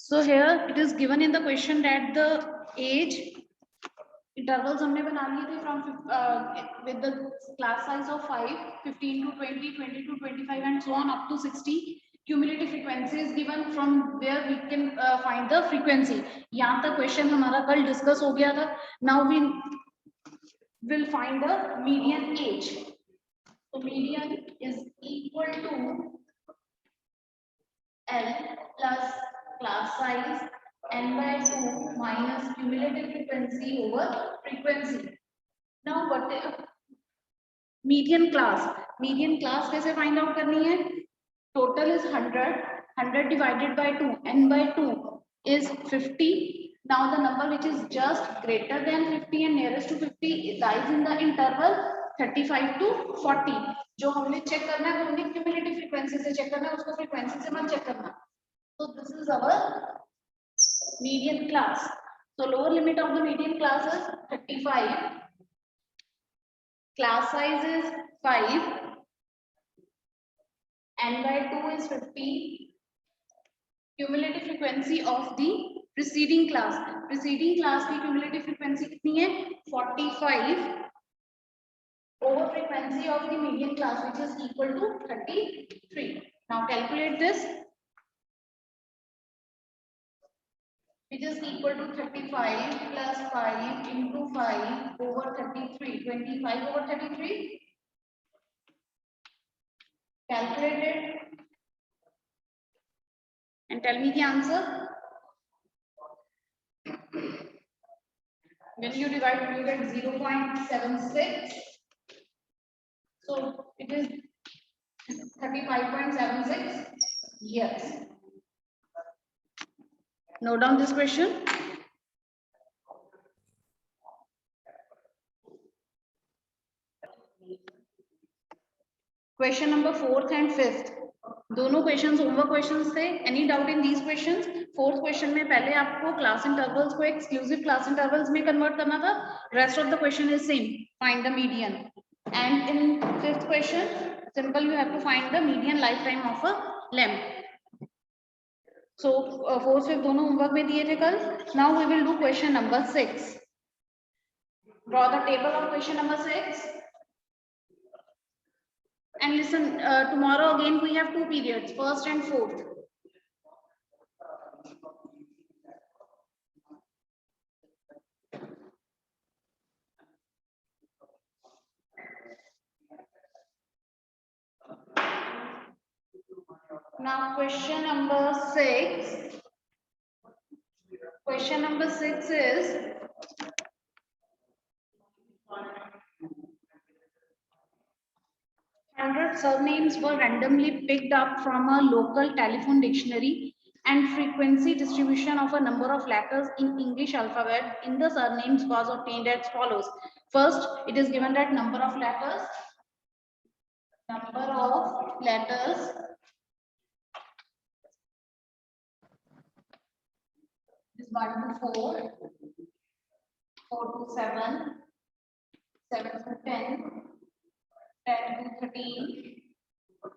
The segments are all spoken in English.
So here it is given in the question that the age intervals हमने बना लिए थे from with the class size of 5, 15 to 20, 20 to 25 and so on up to 60. Cumulative frequency is given from where we can find the frequency. यहाँ तक question हमारा कल discuss हो गया था. Now we will find the median age. So median is equal to L plus class size n by 2 minus cumulative frequency over frequency. Now what median class कैसे find out करनी है? Total is 100 divided by 2, n by 2 is 50. Now the number which is just greater than 50 and nearest to 50 lies in the interval 35 to 40. जो हमने check करना है वो हमने cumulative frequency से चेक करना है, उसको frequency से मत चेक करना. So this is our median class. So lower limit of the median class is 35. Class size is 5. N by 2 is 50. Cumulative frequency of the preceding class. Preceding class की cumulative frequency कितनी है? 45 over frequency of the median class, which is equal to 33. Now calculate this, which is equal to 35 plus 5 into 5 over 33. 25 over 33. Calculate it and tell me the answer. When you divide, you get 0.76. So it is 35.76 years. Note down this question. Question number 4th and 5th. दोनों questions homework questions थे. Any doubt in these questions? Fourth question में पहले आपको class intervals को exclusive class intervals में convert करना था. Rest of the question is same. Find the median. And in fifth question simple, you have to find the median life time of a lamp. So fourth fifth दोनों homework में दिए थे कल. Now we will do question number 6. Draw the table of question number 6. And listen, tomorrow again we have 2 periods, first and fourth. Now question number 6. Question number 6 is, surnames were randomly picked up from a local telephone dictionary, and frequency distribution of a number of letters in English alphabet in the surnames was obtained as follows. First, it is given that number of letters is 1 to 4, 4 to 7, 7 to 10, 10 to 13,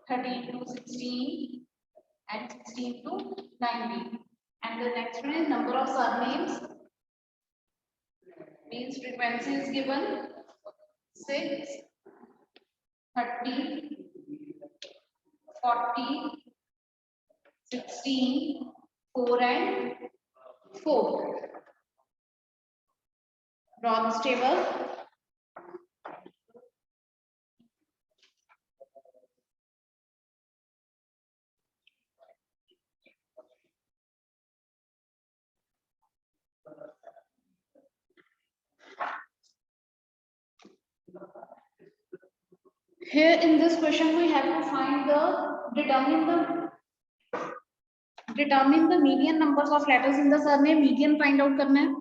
13 to 16, and 16 to 19. And the next one is number of surnames, means frequency is given 6, 30, 40, 16, 4 and 4. Draw this table. Here in this question we have to find determine the median numbers of letters in the surname. Median find out करना है.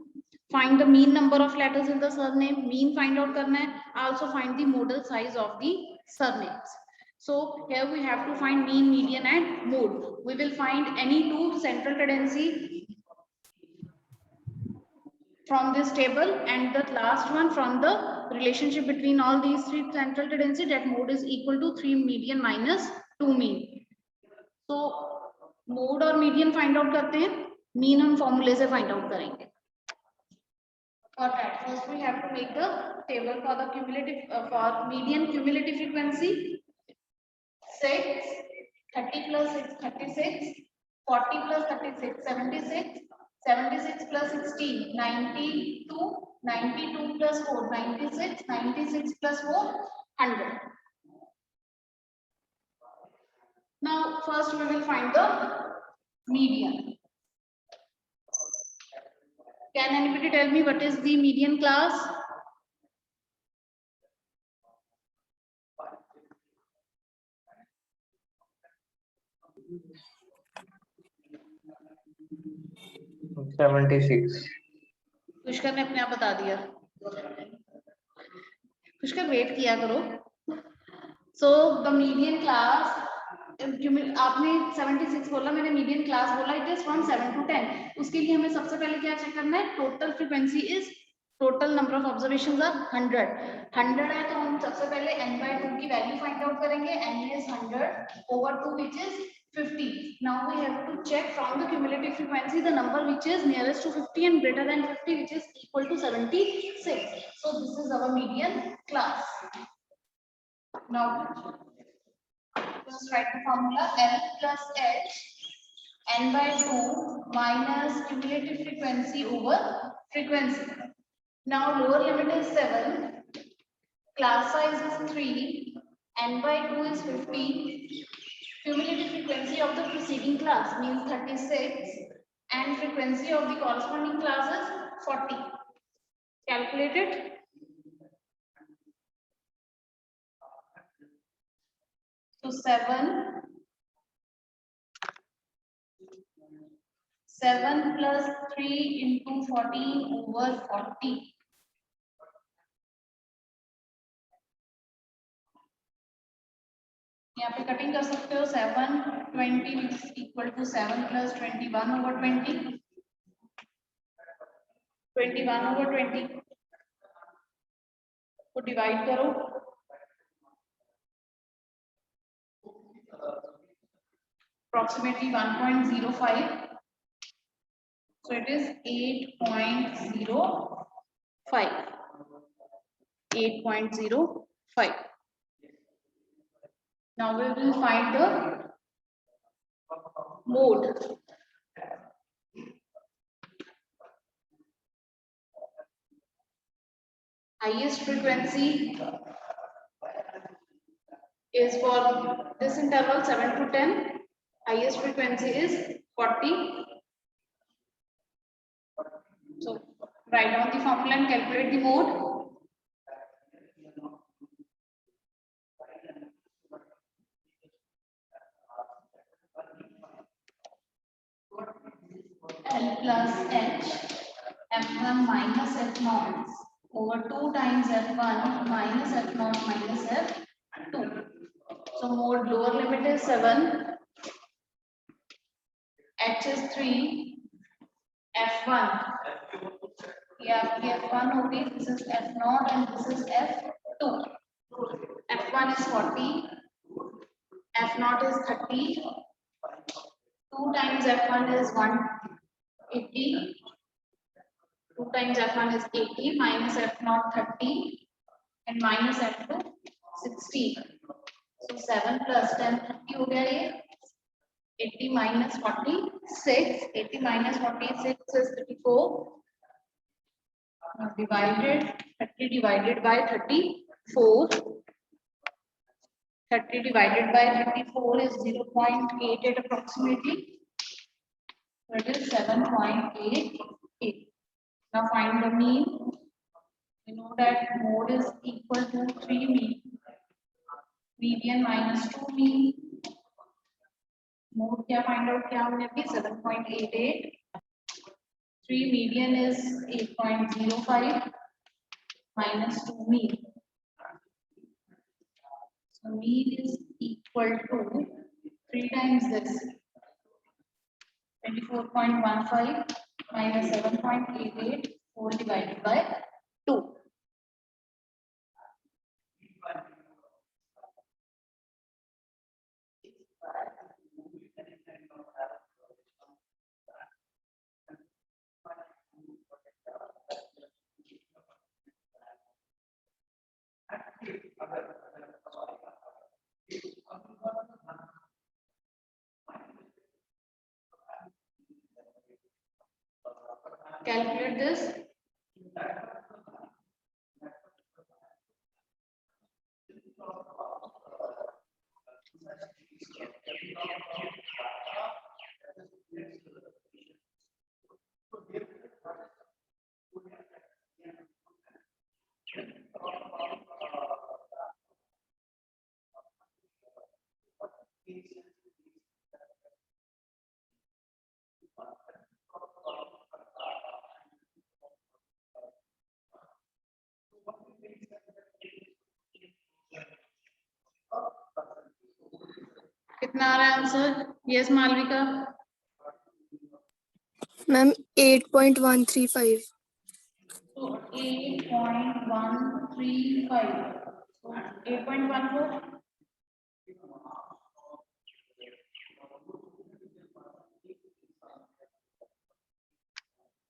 Find the mean number of letters in the surname. Mean find out करना है. Also find the modal size of the surnames. So here we have to find mean, median and mode. We will find any two central tendency from this table, and the last one from the relationship between all these three central tendency, that mode is equal to 3 median minus 2 mean. So mode और median find out करते हैं. Mean हम फॉर्मूले से find out करेंगे. For that, first we have to make the table for the cumulative for median cumulative frequency. 6, 30 plus 6, 36, 40 plus 36, 76, 76 plus 16, 92, 92 plus 4, 96, 96 plus 4, 100. Now first we will find the median. Can anybody tell me what is the median class? Pushkar ने अपने आप बता दिया. Pushkar wait किया करो. So the median class, आपने 76 बोला, मैंने median class बोला, it is from 7 to 10. उसके लिए हमें सबसे पहले क्या चेक करना है? Total frequency is total number of observations are 100. 100 है तो हम सबसे पहले n/2 की वैल्यू फाइंड आउट करेंगे. n is 100 over 2 which is 50. Now we have to check from the cumulative frequency the number which is nearest to 50 and greater than 50 which is equal to 76. So this is our median class. Now just write the formula L plus H n/2 minus cumulative frequency over frequency. Now lower limit is 7, class size is 3, n/2 is 50, cumulative frequency of the preceding class means 36 and frequency of the corresponding class is 40. Calculate it. So 7 plus 3 into 14 over 40. यहाँ पे cutting कर सकते हो. 7 20 which is equal to 7 plus 21 over 20. 21 over 20 को divide करो. Approximately 1.05. So it is 8.05. 8.05. Now we will find the mode. Highest frequency is for this interval 7 to 10. Highest frequency is 40. So write down the formula and calculate the mode. L plus H F1 minus F0 over 2 times F1 minus F0 minus F2. So mode lower limit is 7, H is 3, F1. Yeah, F1 होगी, this is F0 and this is F2. F1 is 40, F0 is 30. 2 times F1 is 180. 2 times F1 is 80 minus F0 30 and minus F2 60. So 7 plus 10 30 हो गया ये. 80 minus 46. 80 minus 46 is 34. Now divided 30 divided by 34. 30 divided by 34 is 0.88 approximately. So it is 7.88. Now find the mean. We know that mode is equal to 3 mean. Median minus 2 mean. Mode क्या find out क्या हमने अभी 7.88. 3 median is 8.05 minus 2 mean. So mean is equal to 3 times this. 24.15 minus 7.88 whole divided by 2. Calculate this. कितना आ रहा है answer? Yes Malvika. Ma'am 8.135. So 8.135. So 8.14.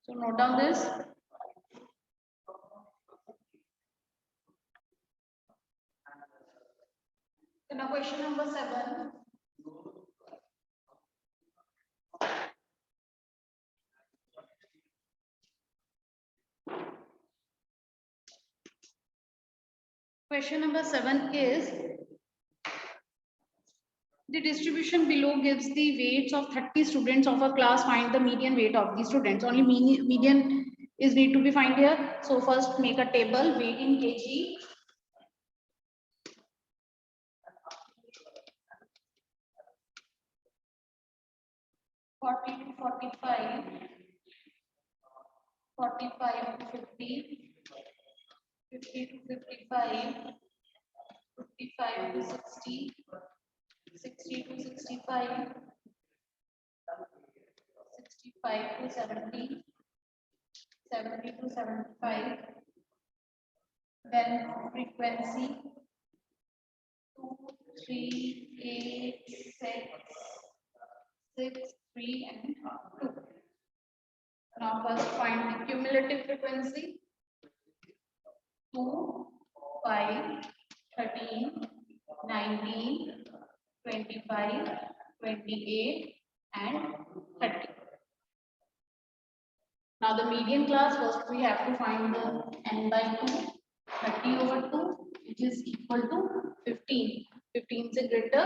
So note down this. So now question number 7. Question number 7 is the distribution below gives the weights of 30 students of a class. Find the median weight of the students. Only median is need to be found here. So first make a table, weight in kg. (40 to 45), 45 to 50, 50 to 55, 55 to 60, 60 to 65, 65 to 70, 70 to 75. Then frequency 2, 3, 8, 6, 3, and 2. Now first find the cumulative frequency. 2, 5, 13, 19, 25, 28, and 30. Now the median class, first we have to find the n by 2, 30 over 2, which is equal to 15. 15 से greater,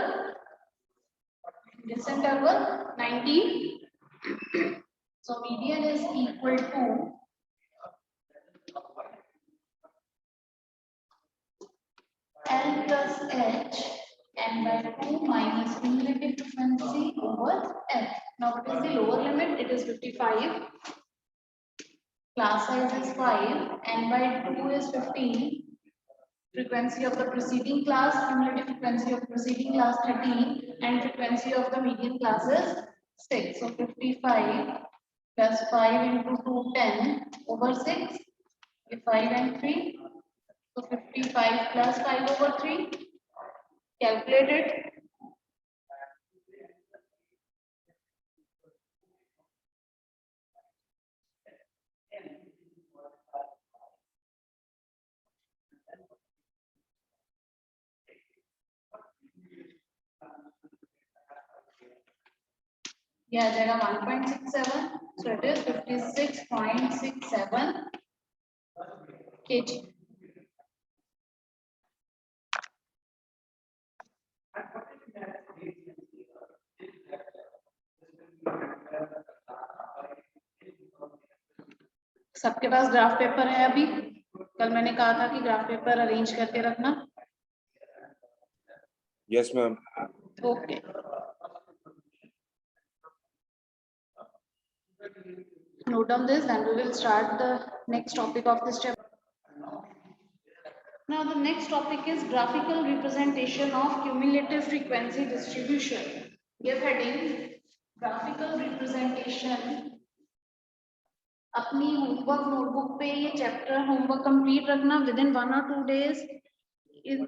this interval 19. So median is equal to L plus H, n by 2 minus cumulative frequency over F. Now what is the lower limit? It is 55. Class size is 5, n by 2 is 15. Frequency of the preceding class, cumulative frequency of preceding class 13, and frequency of the median class is 6. So 55 plus 5 into 2, 10 over 6, 5 and 3. So 55 plus 5 over 3. Calculate it. Yeah, there are 1.67. So it is 56.67 kg. सबके पास graph paper है अभी? कल मैंने कहा था कि graph paper arrange करके रखना. Yes, ma'am. Okay. Note down this, then we will start the next topic of this chapter. Now the next topic is graphical representation of cumulative frequency distribution. Give heading graphical representation. अपनी homework notebook पे ये chapter homework complete रखना with in 1 or 2 days. इस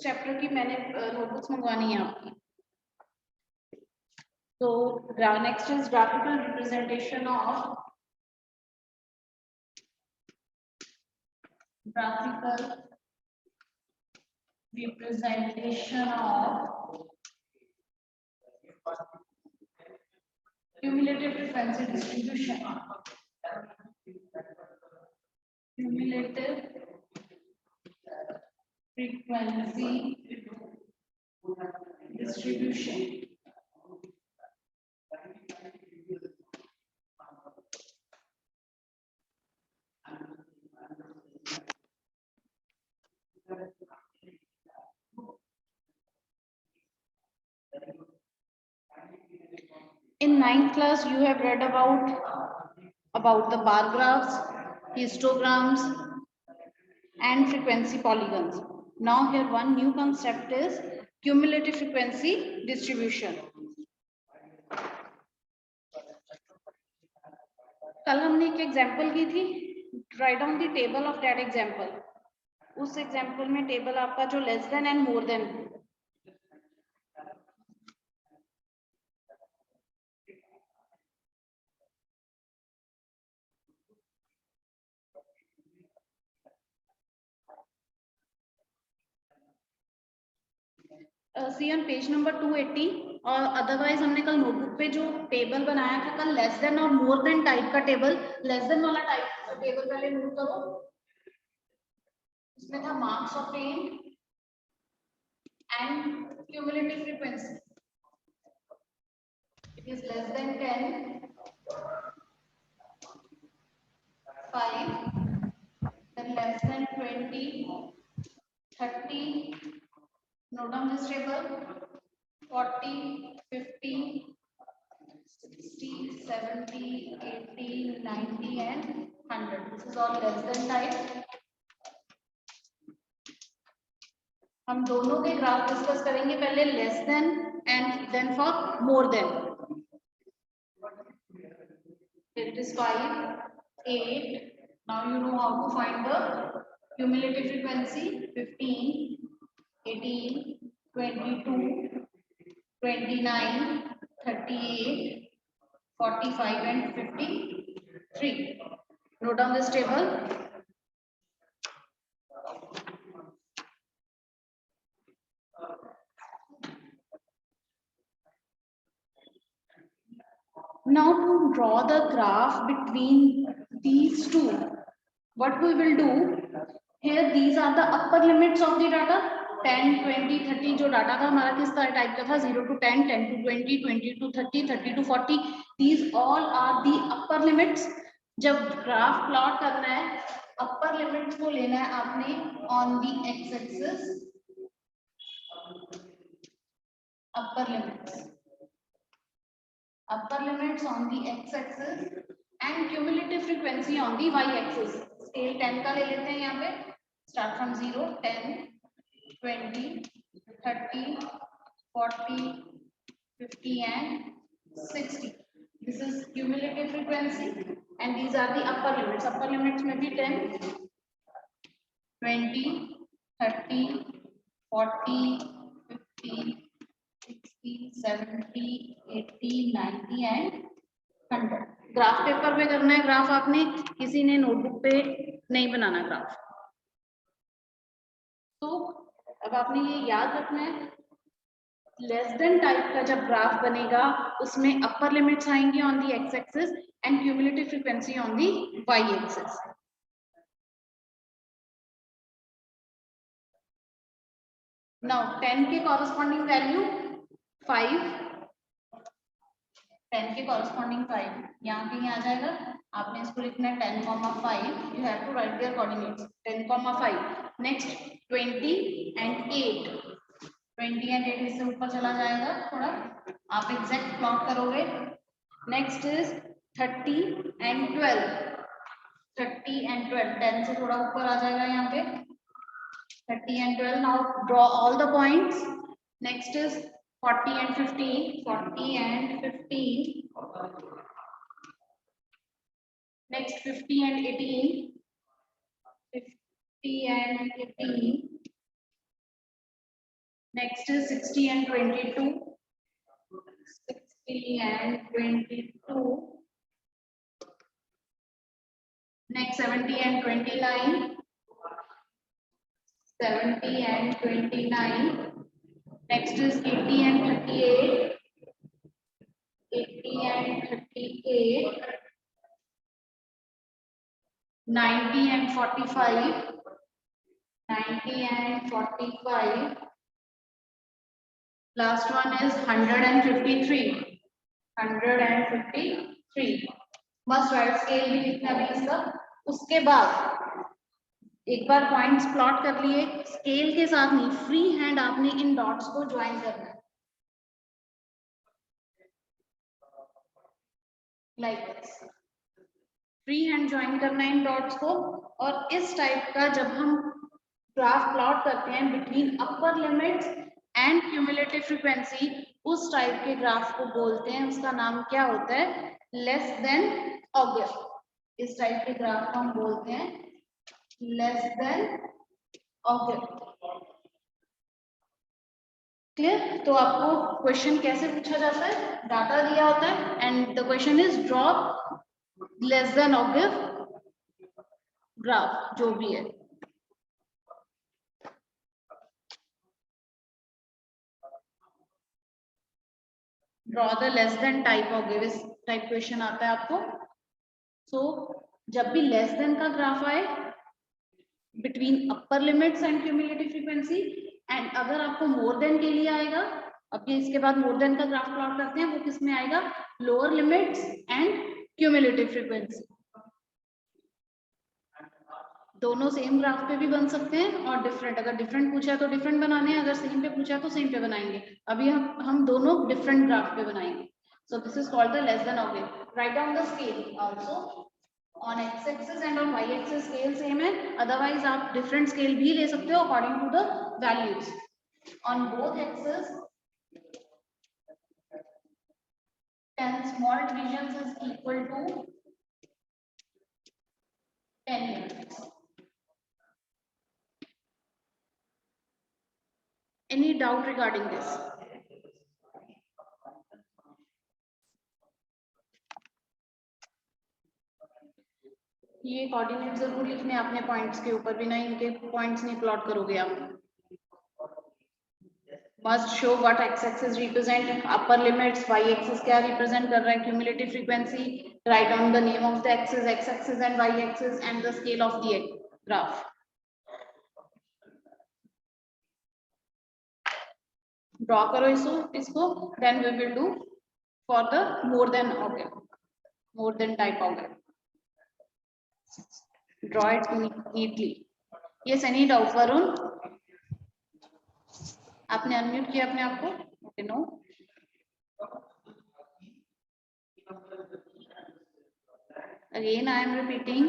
chapter की मैंने notebooks मंगवानी है आपकी. So next is graphical representation of cumulative frequency distribution. cumulative frequency distribution. In ninth class, you have read about the bar graphs, histograms, and frequency polygons. Now here one new concept is cumulative frequency distribution. कल हमने एक example की थी, write down the table of that example. उस example में table आपका जो less than and more than, see on page number 280. और अदरवाइज हमने कल नोटबुक पे जो टेबल बनाया था कल, लेस देन और मोर देन टाइप का टेबल. लेस देन वाला टाइप का टेबल पहले नोट करो. इसमें था marks obtained and cumulative frequency. It is less than 10, 5, then less than 20, 30. Note down this table. 40, 50, 60, 70, 80, 90 and 100. This is all less than type. हम दोनों के ग्राफ डिस्कस करेंगे, पहले less than and then for more than. It is 5, 8. Now you know how to find the cumulative frequency. 15, 18, 22, 29, 38, 45 and 53. Note down this table. Now to draw the graph between these two, what we will do here, these are the upper limits of the data. 10, 20, 30 जो data था हमारा किस तरह type का था, 0 to 10, 10 to 20, 20 to 30, 30 to 40. These all are the upper limits. जब graph plot करना है, अपर लिमिट्स को लेना है आपने on the x axis, upper limits on the x-axis and cumulative frequency on the y-axis. Scale 10 का ले लेते हैं यहाँ पे. Start from 0, 10, 20, 30, 40, 50 and 60. This is cumulative frequency and these are the upper limits. Upper limits में भी 10, 20, 30, 40, 50, 60, 70, 80, 90 and 100. Graph paper पे करना है ग्राफ आपने, किसी ने नोटबुक पे नहीं बनाना ग्राफ. तो अब आपने ये याद रखना है, लेस देन टाइप का जब ग्राफ बनेगा उसमें अपर लिमिट्स आएंगे on the x axis and cumulative frequency on the y axis. Now 10 के कॉरस्पॉन्डिंग वैल्यू 5, 10 के कॉरस्पॉन्डिंग 5 यहाँ कहीं आ जाएगा. आपने इसको लिखना है 10,5. You have to write their coordinates 10,5. Next 20 and 8. 20 and 8 इससे ऊपर चला जाएगा थोड़ा, आप एग्जैक्ट प्लॉट करोगे. Next is 30 and 12. 30 and 12 10 से थोड़ा ऊपर आ जाएगा यहाँ पे. 30 and 12. Now draw all the points. Next is 40 and 15. 40 and 15. Next 50 and 18. 50 and 18. Next is 60 and 22. 60 and 22. Next 70 and 29. 70 and 29. Next is 80 and 38. 80 and 38. 90 and 45. 90 and 45. Last one is 153. 153. Must write scale भी लिखना है अभी इसका। उसके बाद एक बार points plot कर लिए, स्केल के साथ नहीं, फ्री हैंड आपने इन डॉट्स को ज्वाइन करना है like this. Free hand join करना है इन डॉट्स को। और इस टाइप का जब हम ग्राफ प्लॉट करते हैं between upper limits and cumulative frequency, उस टाइप के ग्राफ को बोलते हैं, उसका नाम क्या होता है, लेस देन ऑगिव। इस टाइप के ग्राफ को हम बोलते हैं लेस देन ऑगिव। क्लियर? तो आपको क्वेश्चन कैसे पूछा जाता है, डाटा दिया होता है and the question is draw less than ogive graph, जो भी है। Draw the less than type ogive, इस टाइप क्वेश्चन आता है आपको। सो जब भी लेस देन का ग्राफ आए between upper limits and cumulative frequency, and अगर आपको मोर देन के लिए आएगा, अब ये इसके बाद मोर देन का ग्राफ प्लॉट करते हैं, वो किस में आएगा, lower limits and cumulative frequency. दोनों सेम ग्राफ पे भी बन सकते हैं और डिफरेंट, अगर डिफरेंट पूछा है तो डिफरेंट बनाने हैं, अगर सेम पे पूछा है तो सेम पे बनाएंगे। अभी हम दोनों डिफरेंट ग्राफ पे बनाएंगे। So this is called the less than ogive. Right down the scale also on x axis and on y axis scale same है, अदरवाइज आप डिफरेंट स्केल भी ले सकते हो according to the values. On both axis 10 small divisions is equal to 10 units. Any doubt regarding this? ये coordinate जरूर लिखने अपने पॉइंट्स के ऊपर, बिना इनके पॉइंट्स नहीं प्लॉट करोगे आप। Must show what x axis represent upper limits, y axis क्या रिप्रेजेंट कर रहा है, cumulative frequency. Right down the name of the axis, x axis and y axis and the scale of the graph. Draw करो इसको, then we will do for the more than ogive, more than type ogive. Draw it neatly. Yes, any doubt, Varun? आपने unmute किया अपने आप को? Okay, no. Again, I am repeating.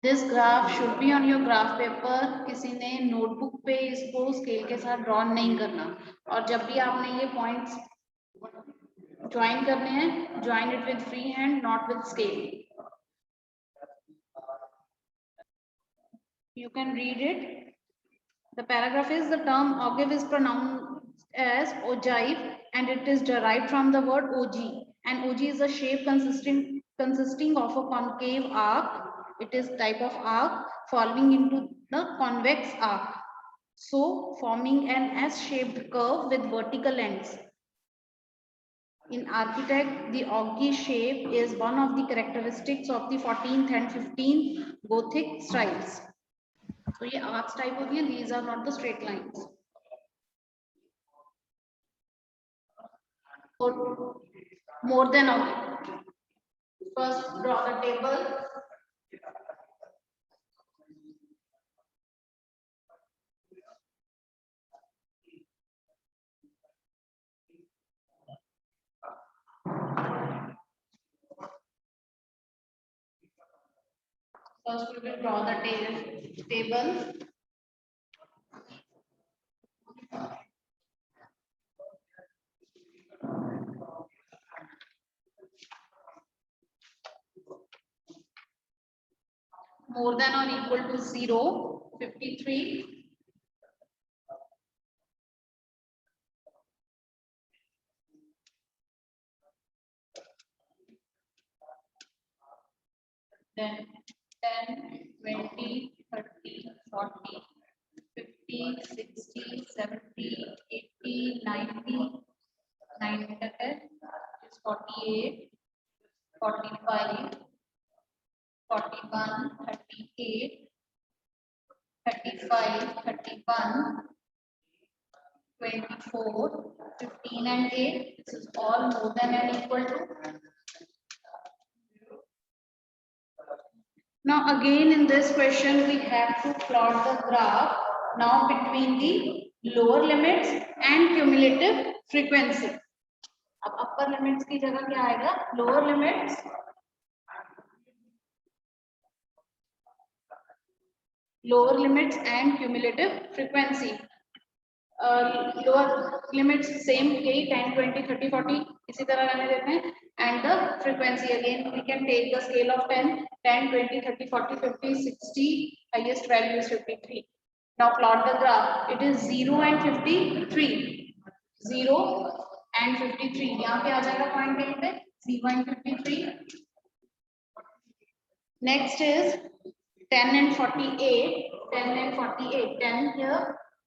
This graph should be on your graph paper. किसी ने notebook पे इसको scale के साथ ड्रॉ नहीं करना। और जब भी आपने ये पॉइंट्स ज्वाइन करने हैं, join it with free hand, not with scale. You can read it. The paragraph is, the term ogive is pronounced as ogive and it is derived from the word og, and og is a shape consisting of a concave arc. It is type of arc falling into the convex arc, so forming an S-shaped curve with vertical ends. In architect, the ogee shape is one of the characteristics of the 14th and 15th Gothic styles. So ये arcs type होती है, these are not the straight lines. Or more than ogee. First draw the table. First we will draw the table. More than or equal to 0, 53. Then 10, 20, 30, 40, 50, 60, 70, 80, 90, 90 is 48, 45, 41, 38, 35, 31, 24, 15 and 8. This is all more than and equal to. Now again in this question we have to plot the graph now between the lower limits and cumulative frequency. अब upper limits की जगह क्या आएगा? Lower limits and cumulative frequency. Lower limits same यही 10, 20, 30, 40 इसी तरह रहने देते हैं. And the frequency again we can take the scale of 10, 20, 30, 40, 50, 60. Highest value is 53. Now plot the graph. It is 0 and 53. 0 and 53. यहाँ पे आ जाएगा point कहीं पे 0 and 53. Next is 10 and 48. 10 and 48. 10 here,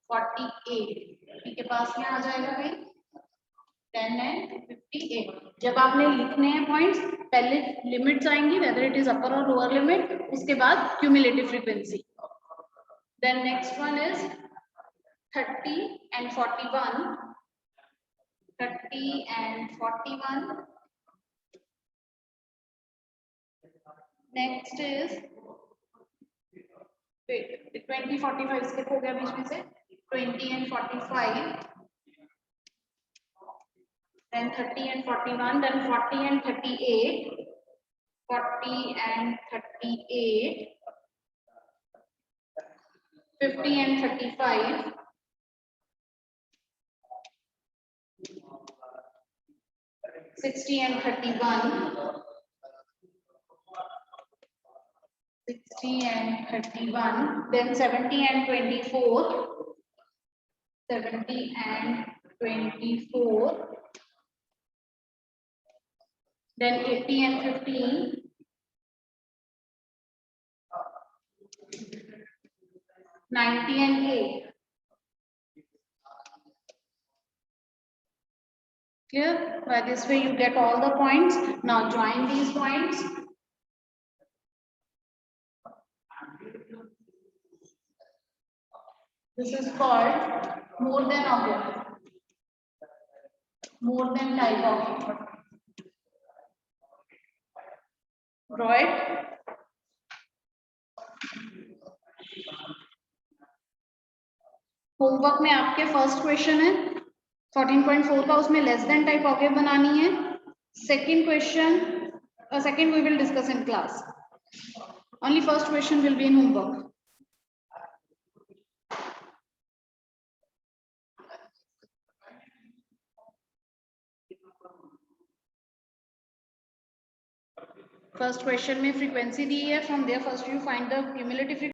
48. के पास में आ जाएगा भाई 10 and 58. जब आपने लिखने हैं पॉइंट्स, पहले लिमिट्स आएंगी whether it is upper or lower limit, उसके बाद cumulative frequency. Then next one is 30 and 41. 30 and 41. Next is 20, 45 skip हो गया बीच में से. 20 and 45. Then 30 and 41. Then 40 and 38. 40 and 38. 50 and 35. 60 and 31. 60 and 31. Then 70 and 24. 70 and 24. Then 80 and 15. 90 and 8. Clear? By this way you get all the points. Now join these points. This is called more than object. More than type of. Draw it. Homework में आपके first question है 14.4 का, उसमें less than type object बनानी है. Second question second we will discuss in class. Only first question will be in homework. First question में frequency दी है. From there first you find the cumulative frequency.